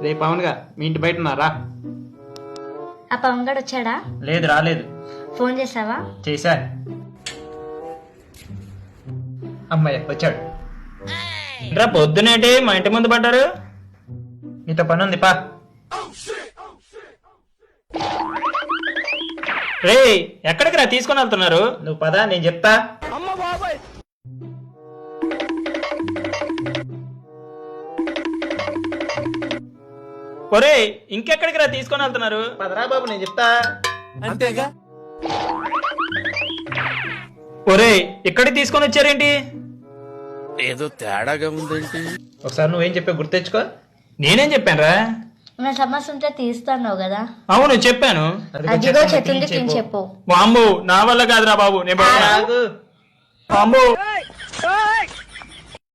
రేపు అవునుగా మీ ఇంటి బయట ఉన్నారా? ఆ పవన్ గడు వచ్చాడా? లేదు, రాలేదు. ఫోన్ చేసావా? చేశా. అమ్మాయి వచ్చాడు. రా, పొద్దునేటి మా ఇంటి ముందు పడ్డారు. నీతో పని ఉంది, పా. రే, ఎక్కడికి రా తీసుకొని వెళ్తున్నారు? నువ్వు పదా, నేను చెప్తా. ఒరే, ఇంకెక్కడికి రా తీసుకొని వెళ్తున్నారు? పదరా బాబు, నేను చెప్తా. అంతేగా. ఒరే, ఇక్కడికి తీసుకొని వచ్చారేంటి? ఏదో తేడాగా ఉందేంటి? ఒకసారి నువ్వేం చెప్పా గుర్తెచ్చుకో. నేనేం చెప్పానురా? నా సమస్య ఉంటే తీస్తాను కదా. అవును, చెప్పాను. అదిగో చెట్టుంది చెప్పు. వాంబు, నా వల్ల కాదురా బాబు. నేను వాంబు